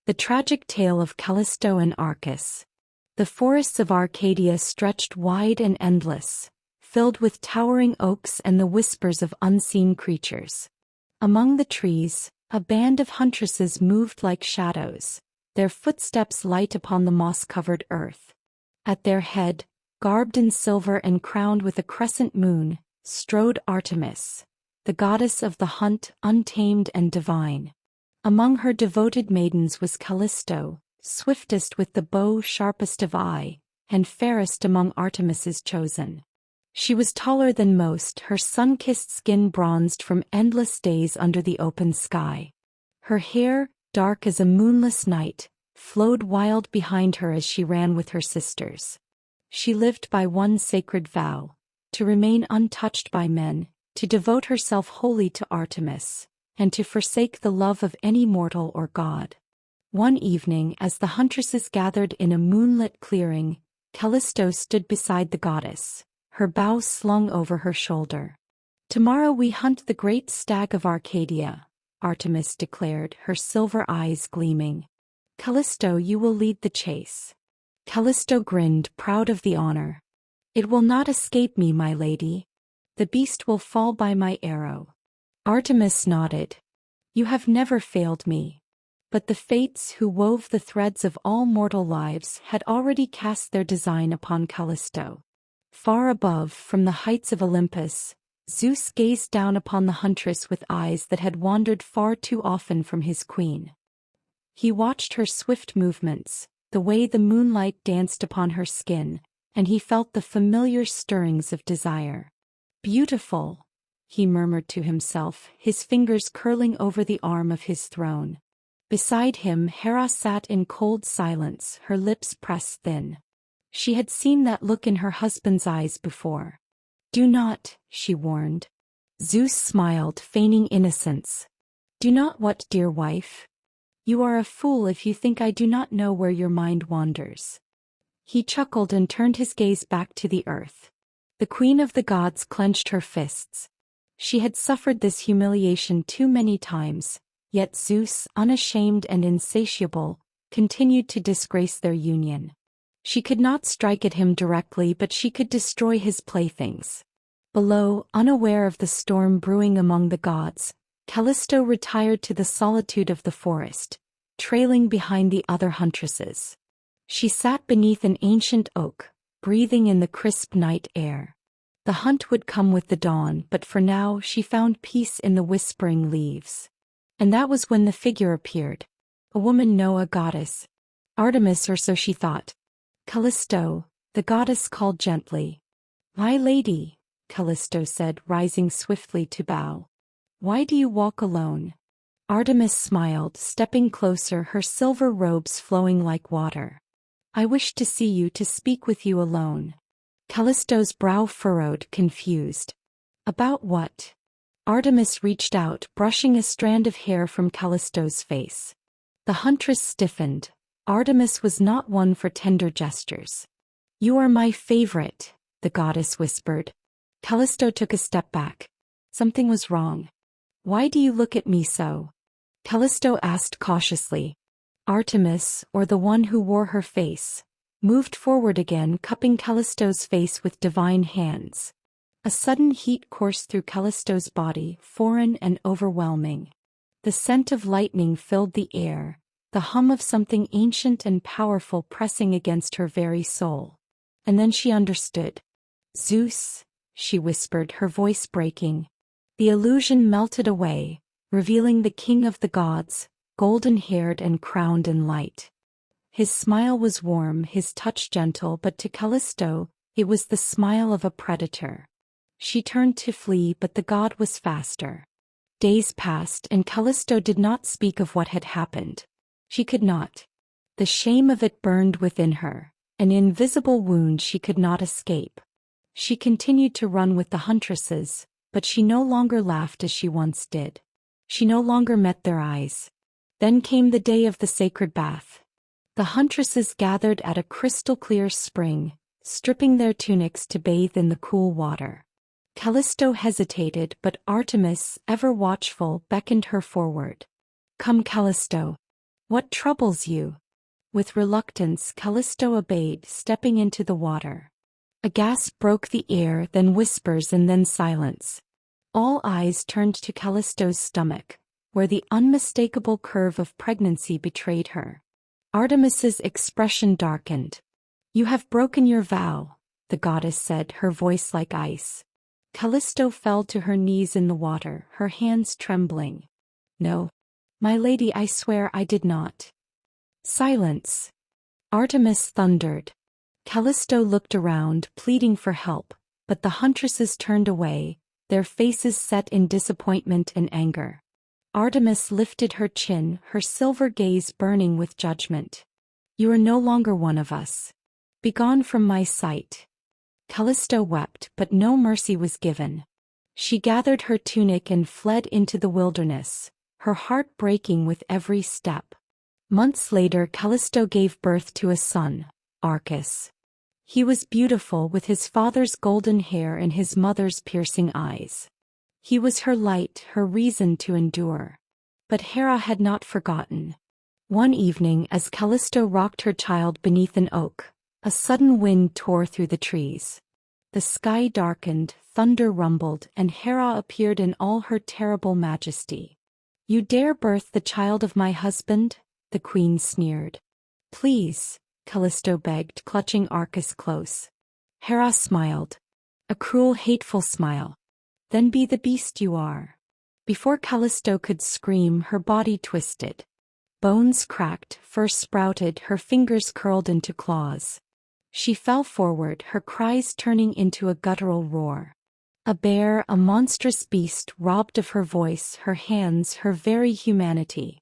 The tragic tale of Callisto and Arcas. The forests of Arcadia stretched wide and endless, filled with towering oaks and the whispers of unseen creatures. Among the trees, a band of huntresses moved like shadows, their footsteps light upon the moss-covered earth. At their head, garbed in silver and crowned with a crescent moon, strode Artemis, the goddess of the hunt, untamed and divine. Among her devoted maidens was Callisto, swiftest with the bow, sharpest of eye, and fairest among Artemis's chosen. She was taller than most, her sun-kissed skin bronzed from endless days under the open sky. Her hair, dark as a moonless night, flowed wild behind her as she ran with her sisters. She lived by one sacred vow: to remain untouched by men, to devote herself wholly to Artemis, and to forsake the love of any mortal or god. One evening, as the huntresses gathered in a moonlit clearing, Callisto stood beside the goddess, her bow slung over her shoulder. "Tomorrow we hunt the great stag of Arcadia," Artemis declared, her silver eyes gleaming. "Callisto, you will lead the chase." Callisto grinned, proud of the honor. "It will not escape me, my lady. The beast will fall by my arrow." Artemis nodded. "You have never failed me." But the fates who wove the threads of all mortal lives had already cast their design upon Callisto. Far above, from the heights of Olympus, Zeus gazed down upon the huntress with eyes that had wandered far too often from his queen. He watched her swift movements, the way the moonlight danced upon her skin, and he felt the familiar stirrings of desire. "Beautiful," he murmured to himself, his fingers curling over the arm of his throne. Beside him, Hera sat in cold silence, her lips pressed thin. She had seen that look in her husband's eyes before. "Do not," she warned. Zeus smiled, feigning innocence. "Do not what, dear wife? You are a fool if you think I do not know where your mind wanders." He chuckled and turned his gaze back to the earth. The queen of the gods clenched her fists. She had suffered this humiliation too many times, yet Zeus, unashamed and insatiable, continued to disgrace their union. She could not strike at him directly, but she could destroy his playthings. Below, unaware of the storm brewing among the gods, Callisto retired to the solitude of the forest, trailing behind the other huntresses. She sat beneath an ancient oak, breathing in the crisp night air. The hunt would come with the dawn, but for now she found peace in the whispering leaves. And that was when the figure appeared. A woman, no, a goddess. Artemis, or so she thought. "Callisto," the goddess called gently. "My lady," Callisto said, rising swiftly to bow. "Why do you walk alone?" Artemis smiled, stepping closer, her silver robes flowing like water. "I wish to see you, to speak with you alone." Callisto's brow furrowed, confused. "About what?" Artemis reached out, brushing a strand of hair from Callisto's face. The huntress stiffened. Artemis was not one for tender gestures. "You are my favorite," the goddess whispered. Callisto took a step back. Something was wrong. "Why do you look at me so?" Callisto asked cautiously. Artemis, or the one who wore her face, moved forward again, cupping Callisto's face with divine hands. A sudden heat coursed through Callisto's body, foreign and overwhelming. The scent of lightning filled the air, the hum of something ancient and powerful pressing against her very soul. And then she understood. "Zeus," she whispered, her voice breaking. The illusion melted away, revealing the king of the gods, golden-haired and crowned in light. His smile was warm, his touch gentle, but to Callisto, it was the smile of a predator. She turned to flee, but the god was faster. Days passed, and Callisto did not speak of what had happened. She could not. The shame of it burned within her, an invisible wound she could not escape. She continued to run with the huntresses, but she no longer laughed as she once did. She no longer met their eyes. Then came the day of the sacred bath. The huntresses gathered at a crystal-clear spring, stripping their tunics to bathe in the cool water. Callisto hesitated, but Artemis, ever watchful, beckoned her forward. "Come, Callisto." What troubles you? With reluctance, Callisto obeyed, stepping into the water. A gasp broke the air, then whispers and then silence. All eyes turned to Callisto's stomach, where the unmistakable curve of pregnancy betrayed her. Artemis's expression darkened. You have broken your vow, the goddess said, her voice like ice. Callisto fell to her knees in the water, her hands trembling. No, my lady, I swear I did not. Silence. Artemis thundered. Callisto looked around, pleading for help, but the huntresses turned away, their faces set in disappointment and anger. Artemis lifted her chin, her silver gaze burning with judgment. You are no longer one of us. Begone from my sight. Callisto wept, but no mercy was given. She gathered her tunic and fled into the wilderness, her heart breaking with every step. Months later, Callisto gave birth to a son, Arcas. He was beautiful, with his father's golden hair and his mother's piercing eyes. He was her light, her reason to endure. But Hera had not forgotten. One evening, as Callisto rocked her child beneath an oak, a sudden wind tore through the trees. The sky darkened, thunder rumbled, and Hera appeared in all her terrible majesty. You dare birth the child of my husband? The queen sneered. Please, Callisto begged, clutching Arcas close. Hera smiled. A cruel, hateful smile. Then be the beast you are. Before Callisto could scream, her body twisted. Bones cracked, fur sprouted, her fingers curled into claws. She fell forward, her cries turning into a guttural roar. A bear, a monstrous beast, robbed of her voice, her hands, her very humanity.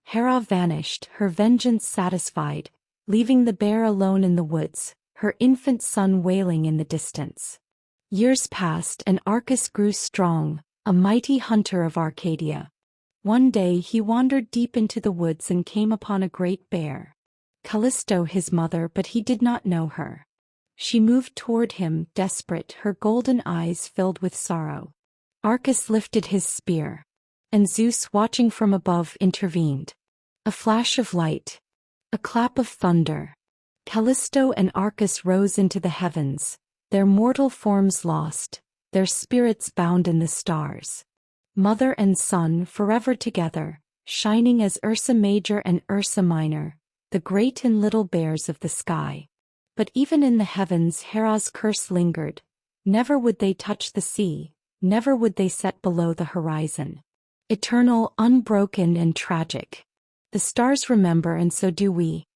Hera vanished, her vengeance satisfied, leaving the bear alone in the woods, her infant son wailing in the distance. Years passed and Arcas grew strong, a mighty hunter of Arcadia. One day he wandered deep into the woods and came upon a great bear. Callisto, his mother, but he did not know her. She moved toward him, desperate, her golden eyes filled with sorrow. Arcas lifted his spear. And Zeus, watching from above, intervened. A flash of light. A clap of thunder. Callisto and Arcas rose into the heavens, their mortal forms lost, their spirits bound in the stars. Mother and son forever together, shining as Ursa Major and Ursa Minor, the great and little bears of the sky. But even in the heavens Hera's curse lingered. Never would they touch the sea, never would they set below the horizon. Eternal, unbroken and tragic. The stars remember, and so do we.